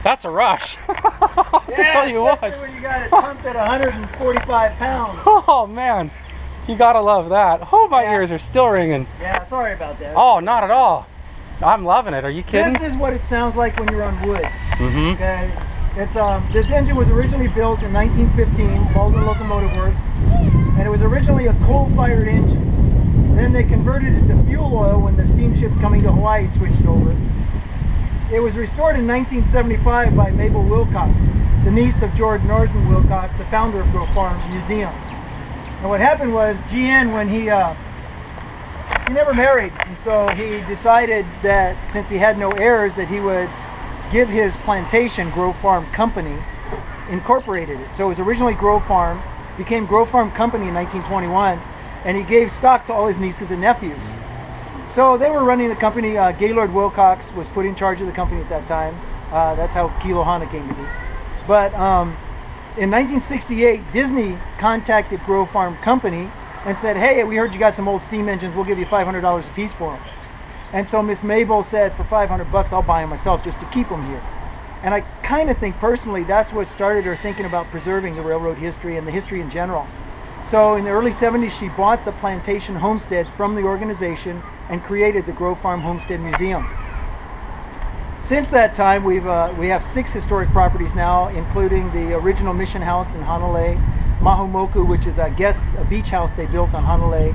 That's a rush. I tell you what. When you got it pumped at 145 pounds. Oh man, you gotta love that. Oh, my ears are still ringing. Yeah, sorry about that. Oh, not at all. I'm loving it. Are you kidding? This is what it sounds like when you're on wood. Mm-hmm. Okay. It's this engine was originally built in 1915, Baldwin Locomotive Works, and it was originally a coal-fired engine. Then they converted it to fuel oil when the steamships coming to Hawaii switched over. It was restored in 1975 by Mabel Wilcox, the niece of George Norton Wilcox, the founder of Grove Farm Museum. And what happened was GN, when he never married, and so he decided that since he had no heirs, that he would give his plantation, Grove Farm Company, incorporated it. So it was originally Grove Farm, became Grove Farm Company in 1921, and he gave stock to all his nieces and nephews. So they were running the company. Gaylord Wilcox was put in charge of the company at that time. That's how Kilohana came to be. But in 1968, Disney contacted Grove Farm Company and said, hey, we heard you got some old steam engines, we'll give you $500 a piece for them. And so Miss Mabel said, for $500 I'll buy them myself just to keep them here. And I kind of think personally that's what started her thinking about preserving the railroad history and the history in general. So in the early 70s she bought the plantation homestead from the organization and created the Grove Farm Homestead Museum. Since that time we have 6 historic properties now, including the original mission house in Hanalei, Mahumoku, which is a beach house they built on Hanalei,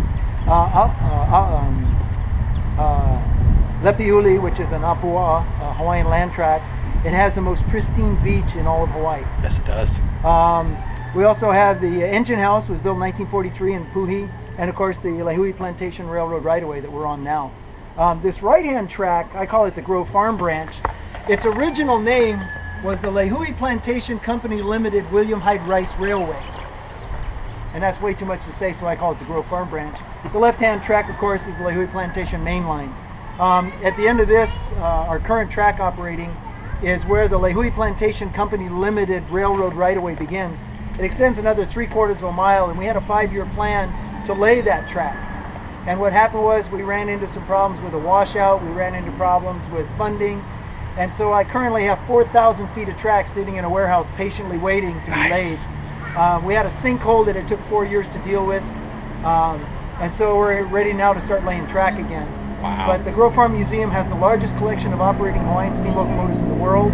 Lepiuli, which is an Apua, Hawaiian land tract. It has the most pristine beach in all of Hawaii. Yes, it does. We also have the engine house, was built in 1943 in Puhi, and of course the Laihui Plantation Railroad right-of-way that we're on now. This right-hand track, I call it the Grove Farm branch. Its original name was the Laihui Plantation Company Limited William Hyde Rice Railway. And that's way too much to say, so I call it the Grove Farm branch. The left-hand track, of course, is the Laihui Plantation main line. At the end of this, our current track operating is where the Laihui Plantation Company Limited Railroad right-of-way begins. It extends another 3/4 of a mile, and we had a 5-year plan to lay that track. And what happened was we ran into some problems with a washout, we ran into problems with funding, and so I currently have 4,000 feet of track sitting in a warehouse patiently waiting to be laid. We had a sinkhole that it took 4 years to deal with, and so we're ready now to start laying track again. Wow. But the Grove Farm Museum has the largest collection of operating Hawaiian steam locomotives in the world.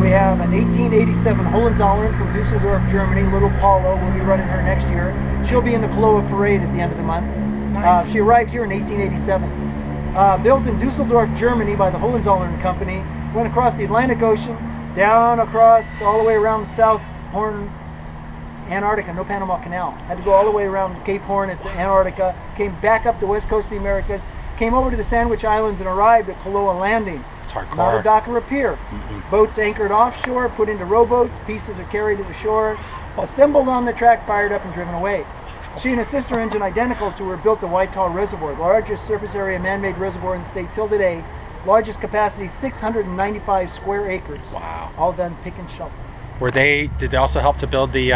We have an 1887 Hohenzollern from Dusseldorf, Germany, Little Paulo. We'll be running her next year. She'll be in the Kaloa Parade at the end of the month. Nice. She arrived here in 1887. Built in Dusseldorf, Germany by the Hohenzollern Company. Went across the Atlantic Ocean, down across all the way around South Horn, Antarctica, no Panama Canal. Had to go all the way around Cape Horn at the Antarctica, came back up the west coast of the Americas, came over to the Sandwich Islands and arrived at Kaloa Landing. It's hardcore. Not a dock or a pier. Boats anchored offshore, put into rowboats, pieces are carried to the shore, assembled on the track, fired up and driven away. She and a sister engine identical to her built the Waitaw Reservoir, the largest surface area man-made reservoir in the state till today. Largest capacity 695 square acres. Wow. All done pick and shovel. Did they also help to build the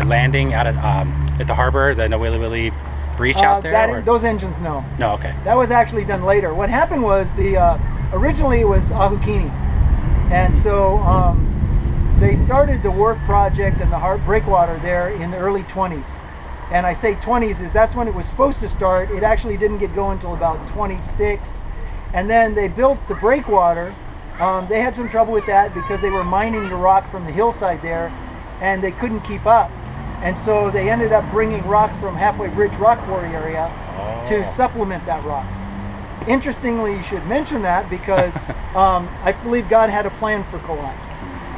landing out at the harbor, the Nawili breach out there? Those engines, no. No, okay. That was actually done later. What happened was originally it was Ahukini, and so they started the wharf project and the breakwater there in the early 20s. And I say 20s is that's when it was supposed to start. It actually didn't get going until about 26. And then they built the breakwater. They had some trouble with that because they were mining the rock from the hillside there and they couldn't keep up. And so they ended up bringing rock from Halfway Bridge Rock Quarry area to supplement that rock. Interestingly, you should mention that because I believe God had a plan for Kauai.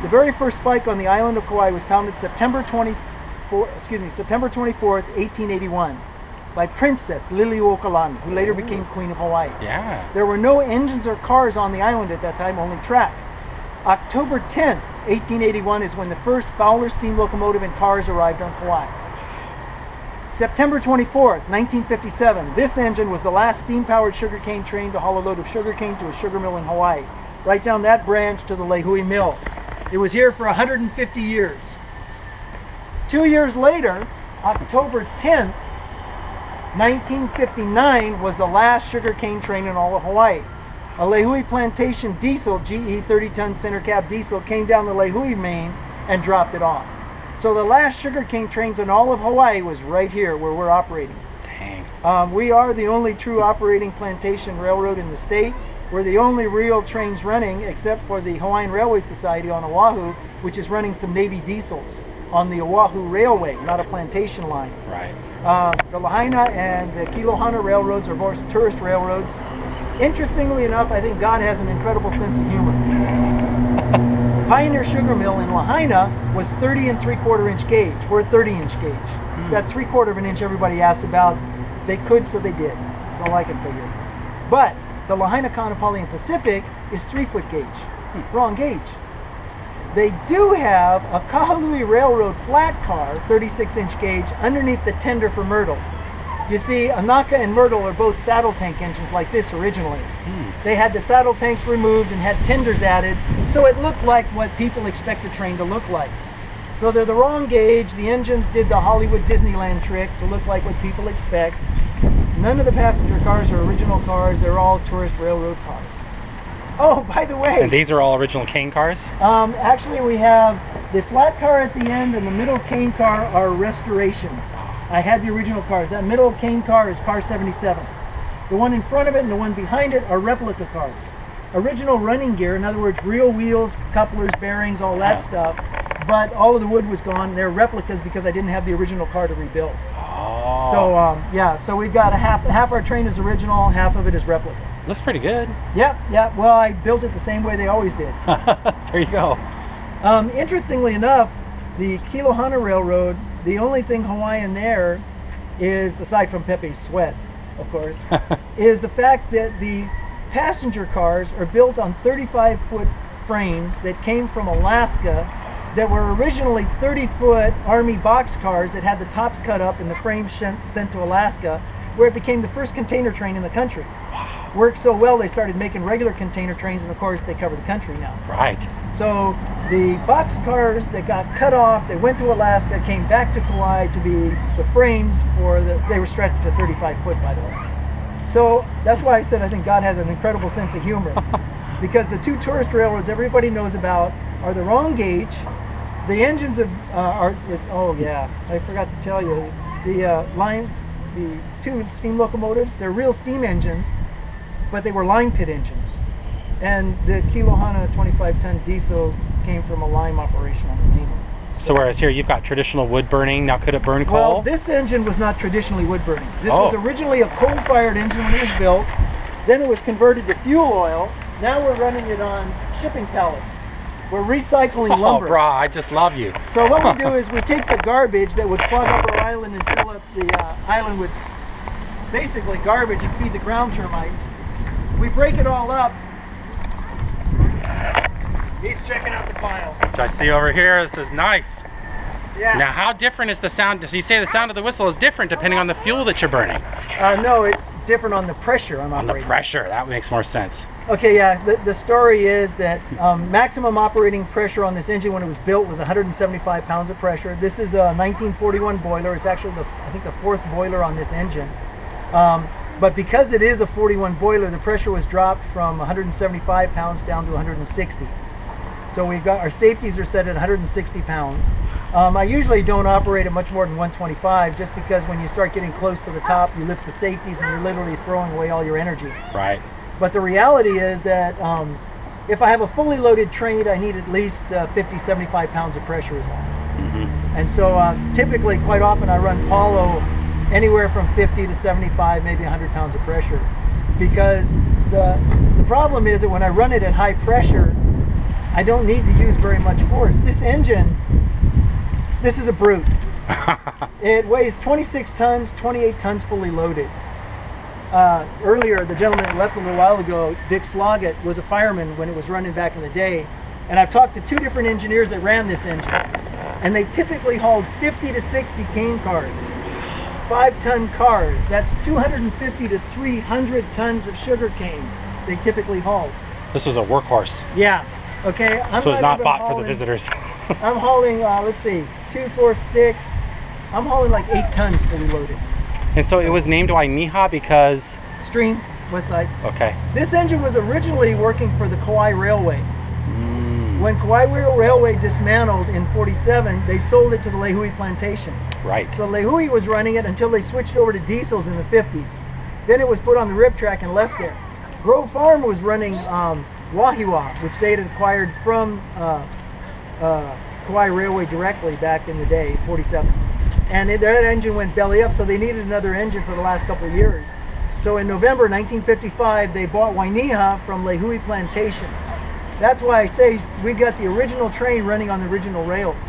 The very first spike on the island of Kauai was pounded September 24th, 1881 by Princess Liliuokalani, who later became Queen of Hawaii. Yeah. There were no engines or cars on the island at that time, only track. October 10th, 1881 is when the first Fowler steam locomotive and cars arrived on Kauai. September 24th, 1957, this engine was the last steam-powered sugarcane train to haul a load of sugarcane to a sugar mill in Hawaii, right down that branch to the Laihui Mill. It was here for 150 years. 2 years later, October 10th, 1959 was the last sugarcane train in all of Hawaii. A Lehui plantation diesel, GE 30-ton center cab diesel, came down the Lehui main and dropped it off. So the last sugarcane trains in all of Hawaii was right here where we're operating. Dang. We are the only true operating plantation railroad in the state. We're the only real trains running, except for the Hawaiian Railway Society on Oahu, which is running some Navy diesels on the Oahu Railway, not a plantation line. Right. The Lahaina and the Kilohana railroads are more tourist railroads. Interestingly enough, I think God has an incredible sense of humor. Pioneer Sugar Mill in Lahaina was 30 and 3/4 inch gauge. We're 30-inch gauge. That 3/4 of an inch everybody asks about, they could, so they did. That's all I can figure. But the Lahaina, Kaanapali, and Pacific is 3-foot gauge. Wrong gauge. They do have a Kahului Railroad flat car, 36-inch gauge, underneath the tender for Myrtle. You see, Anaka and Myrtle are both saddle tank engines like this originally. They had the saddle tanks removed and had tenders added, so it looked like what people expect a train to look like. So they're the wrong gauge. The engines did the Hollywood Disneyland trick to look like what people expect. None of the passenger cars are original cars. They're all tourist railroad cars. Oh, by the way. And these are all original cane cars? Actually, we have the flat car at the end and the middle cane car are restorations. I had the original cars. That middle cane car is car 77. The one in front of it and the one behind it are replica cars. Original running gear, in other words, real wheels, couplers, bearings, all that stuff. But all of the wood was gone. They're replicas because I didn't have the original car to rebuild. Oh. So yeah, so we've got half our train is original, half of it is replica. Looks pretty good. Yeah. Well, I built it the same way they always did. There you go. Interestingly enough, the Kilohana Railroad, the only thing Hawaiian there is, aside from Pepe's sweat, of course, is the fact that the passenger cars are built on 35-foot frames that came from Alaska that were originally 30-foot Army box cars that had the tops cut up and the frames sent to Alaska, where it became the first container train in the country. Wow. Worked so well they started making regular container trains, and of course they cover the country now. Right. So the box cars that got cut off, they went to Alaska, came back to Kauai to be the frames for they were stretched to 35 foot, by the way. So that's why I said I think God has an incredible sense of humor. Because the two tourist railroads everybody knows about are the wrong gauge. The engines oh yeah, I forgot to tell you, the two steam locomotives, they're real steam engines, but they were line pit engines. And the Kilohana 25-ton diesel came from a lime operation on the mainland. So whereas here you've got traditional wood burning, now could it burn coal? Well, this engine was not traditionally wood burning. This was originally a coal-fired engine when it was built. Then it was converted to fuel oil. Now we're running it on shipping pallets. We're recycling lumber. Oh, brah, I just love you. So what we do is we take the garbage that would clog up our island and fill up the island with basically garbage and feed the ground termites. We break it all up. He's checking out the pile. So I see over here, this is nice. Yeah. Now how different is the sound? Does he say the sound of the whistle is different depending on the fuel that you're burning? No, it's different on the pressure I'm operating. On the pressure, that makes more sense. Okay, yeah, the story is that maximum operating pressure on this engine when it was built was 175 pounds of pressure. This is a 1941 boiler. It's actually, I think, the fourth boiler on this engine. But because it is a 41 boiler, the pressure was dropped from 175 pounds down to 160. So we've got, our safeties are set at 160 pounds. I usually don't operate at much more than 125 just because when you start getting close to the top, you lift the safeties and you're literally throwing away all your energy. Right. But the reality is that if I have a fully loaded train, I need at least 50, 75 pounds of pressure is all. And so typically, quite often, I run Paulo anywhere from 50 to 75, maybe 100 pounds of pressure. Because the problem is that when I run it at high pressure, I don't need to use very much force. This engine, this is a brute. It weighs 26 tons, 28 tons fully loaded. Earlier, the gentleman that left a little while ago, Dick Sloggett, was a fireman when it was running back in the day. And I've talked to two different engineers that ran this engine. And they typically hauled 50 to 60 cane cars, 5-ton cars. That's 250 to 300 tons of sugar cane they typically hauled. This was a workhorse. Yeah. Okay. So it's not bought for the visitors. I'm hauling, let's see, 2, 4, 6. I'm hauling like 8 tons fully loaded. And so it was named Wainiha because? Stream. west side. Okay. This engine was originally working for the Kauai Railway. Mm. When Kauai Railway dismantled in 47, they sold it to the Lehui plantation. Right. So Lehui was running it until they switched over to diesels in the 50s. Then it was put on the rib track and left there. Grove Farm was running Wainiha, which they had acquired from Kauai Railway directly back in the day, 47. And that engine went belly up, so they needed another engine for the last couple of years. So in November 1955, they bought Wainiha from Lehui Plantation. That's why I say we got the original train running on the original rails.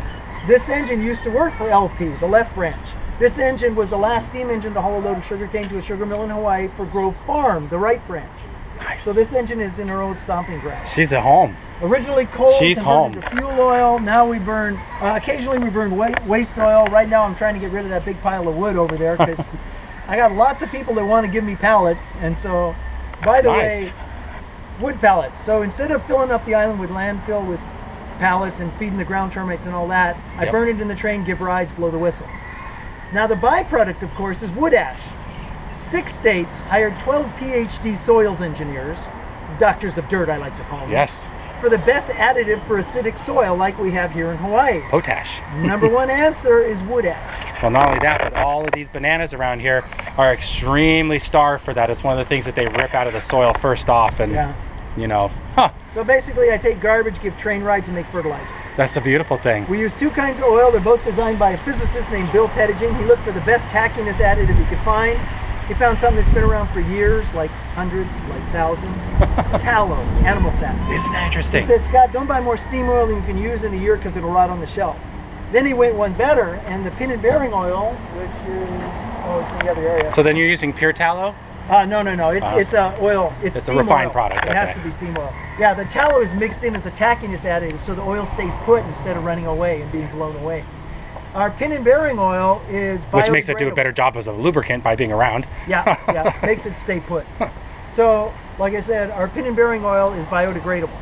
This engine used to work for LP, the left branch. This engine was the last steam engine to haul a load of sugarcane to a sugar mill in Hawaii for Grove Farm, the right branch. Nice. So this engine is in her old stomping ground. She's at home. Originally coal, She's home. to fuel oil. Now we burn, occasionally we burn waste oil. Right now I'm trying to get rid of that big pile of wood over there because I got lots of people that want to give me pallets. And so, by the way, wood pallets. So instead of filling up the island with landfill with pallets and feeding the ground termites and all that, I burn it in the train, give rides, blow the whistle. Now the byproduct, of course, is wood ash. 6 states hired 12 PhD soils engineers, doctors of dirt I like to call them. Yes. For the best additive for acidic soil like we have here in Hawaii. Potash. Number one answer is wood ash. Well, not only that, but all of these bananas around here are extremely starved for that. It's one of the things that they rip out of the soil first off, and you know, So basically I take garbage, give train rides, and make fertilizer. That's a beautiful thing. We use 2 kinds of oil. They're both designed by a physicist named Bill Pettiging. He looked for the best tackiness additive he could find. He found something that's been around for years, like hundreds, like thousands. Tallow, animal fat. Isn't that interesting? He said, Scott, don't buy more steam oil than you can use in a year because it'll rot on the shelf. Then he went one better, and the pin and bearing oil, which is, it's in the other area. So then you're using pure tallow? No. It's oil. It's a steam refined oil. product. It has to be steam oil. Yeah, the tallow is mixed in as a tackiness additive, so the oil stays put instead of running away and being blown away. Our pin and bearing oil is biodegradable. Which makes it do a better job as a lubricant by being around. Yeah, makes it stay put. So, like I said, our pin and bearing oil is biodegradable.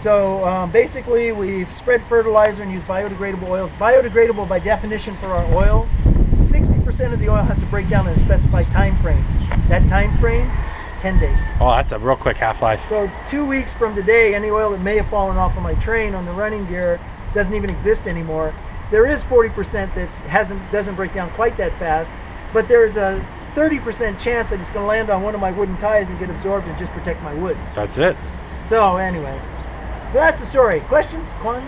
So basically, we spread fertilizer and use biodegradable oils. Biodegradable by definition for our oil, 60% of the oil has to break down in a specified time frame. That time frame, 10 days. Oh, that's a real quick half-life. So 2 weeks from today, any oil that may have fallen off of my train on the running gear doesn't even exist anymore. There is 40% that doesn't break down quite that fast, but there's a 30% chance that it's going to land on one of my wooden ties and get absorbed and just protect my wood. That's it. So anyway, so that's the story. Questions, Quan?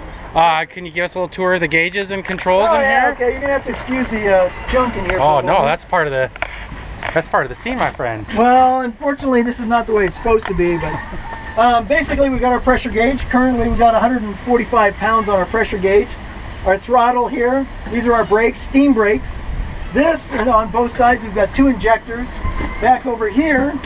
Can you give us a little tour of the gauges and controls in here? Okay, you're gonna have to excuse the junk in here. Oh no, that's part of the scene, my friend. Well, unfortunately, this is not the way it's supposed to be. But basically, we got our pressure gauge. Currently, we got 145 pounds on our pressure gauge. Our throttle here. These are our brakes, steam brakes. This, and on both sides, we've got 2 injectors. Back over here,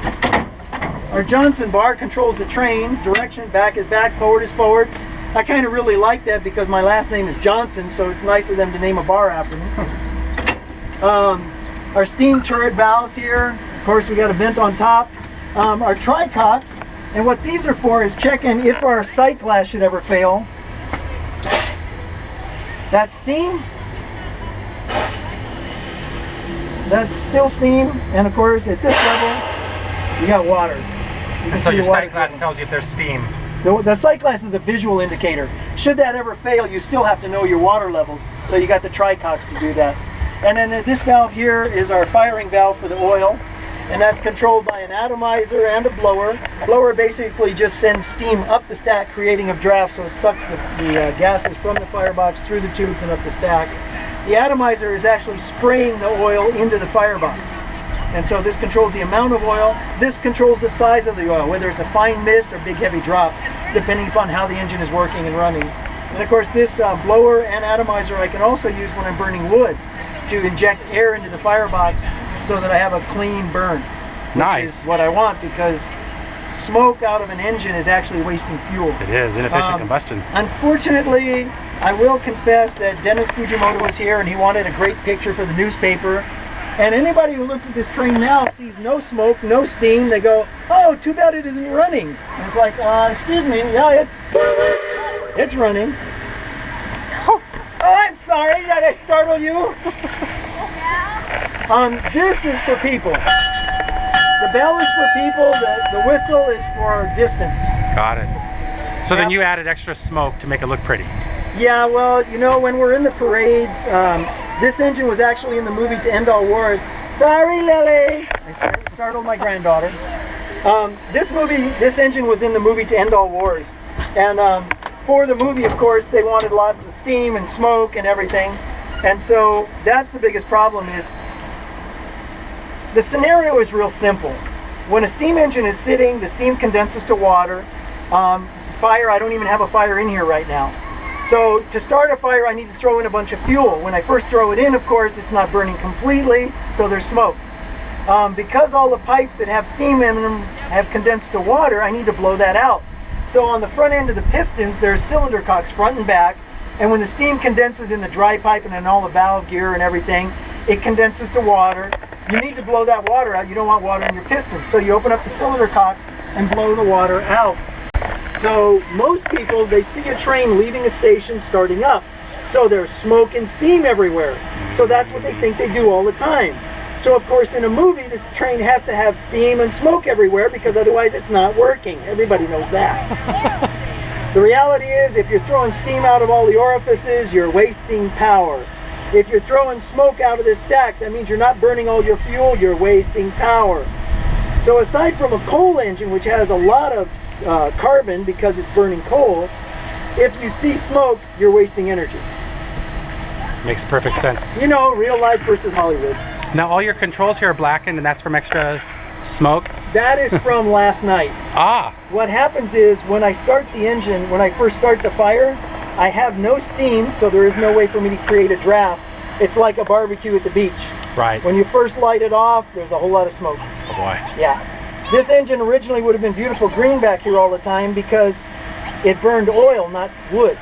our Johnson bar controls the train. Direction, back is back, forward is forward. I kind of really like that because my last name is Johnson, so it's nice of them to name a bar after me. Our steam turret valves here. Of course, we got a vent on top. Our tricocks, and what these are for is checking if our sight glass should ever fail. That's steam. That's still steam, and of course, at this level, you got water. And so your sight glass tells you if there's steam. The sight glass is a visual indicator. Should that ever fail, you still have to know your water levels. So you got the tricocks to do that. And then this valve here is our firing valve for the oil. And that's controlled by an atomizer and a blower. Blower basically just sends steam up the stack, creating a draft, so it sucks the gases from the firebox through the tubes and up the stack. The atomizer is actually spraying the oil into the firebox. And so this controls the amount of oil. This controls the size of the oil, whether it's a fine mist or big heavy drops, depending upon how the engine is working and running. And of course this blower and atomizer I can also use when I'm burning wood to inject air into the firebox so that I have a clean burn. Which is what I want, because smoke out of an engine is actually wasting fuel. It is, inefficient combustion. Unfortunately, I will confess that Dennis Fujimoto was here and he wanted a great picture for the newspaper. And anybody who looks at this train now sees no smoke, no steam. They go, oh, too bad it isn't running. And it's like, excuse me, yeah, it's running. Oh, I'm sorry, did I startle you? This is for people. the bell is for people, the whistle is for distance. Got it. So then you added extra smoke to make it look pretty. Yeah, well, you know, when we're in the parades, this engine was actually in the movie To End All Wars. Sorry, Lily! I startled my granddaughter. This engine was in the movie To End All Wars. And for the movie, of course, they wanted lots of steam and smoke and everything. And so that's the biggest problem is, the scenario is real simple. When a steam engine is sitting, the steam condenses to water. Fire, I don't even have a fire in here right now. So to start a fire, I need to throw in a bunch of fuel. When I first throw it in, of course, it's not burning completely, so there's smoke. Because all the pipes that have steam in them have condensed to water, I need to blow that out. So on the front end of the pistons, there's cylinder cocks front and back, and when the steam condenses in the dry pipe and in all the valve gear and everything, it condenses to water. You need to blow that water out. You don't want water in your pistons. So you open up the cylinder cocks and blow the water out. So most people, they see a train leaving a station starting up. So there's smoke and steam everywhere. So that's what they think they do all the time. So of course in a movie, this train has to have steam and smoke everywhere because otherwise it's not working. Everybody knows that. The reality is if you're throwing steam out of all the orifices, you're wasting power. If you're throwing smoke out of this stack, that means you're not burning all your fuel, you're wasting power. So aside from a coal engine, which has a lot of carbon because it's burning coal, if you see smoke, you're wasting energy. Makes perfect sense. You know, real life versus Hollywood. Now all your controls here are blackened and that's from extra smoke? That is from last night. Ah! What happens is when I start the engine, when I first start the fire, I have no steam, so there is no way for me to create a draft. It's like a barbecue at the beach. Right. When you first light it off, there's a whole lot of smoke. Oh boy. Yeah. This engine originally would have been beautiful green back here all the time because it burned oil, not wood.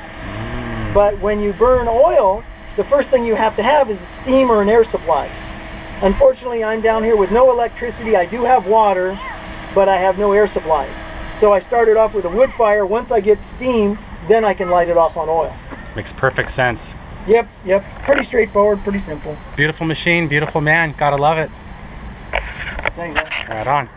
But when you burn oil, the first thing you have to have is a steam or an air supply. Unfortunately, I'm down here with no electricity. I do have water, but I have no air supplies. So I started off with a wood fire. Once I get steam, then I can light it off on oil. Makes perfect sense. Yep. Pretty straightforward, pretty simple. Beautiful machine, beautiful man. Gotta love it. Thanks, man. Right on.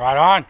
Right on.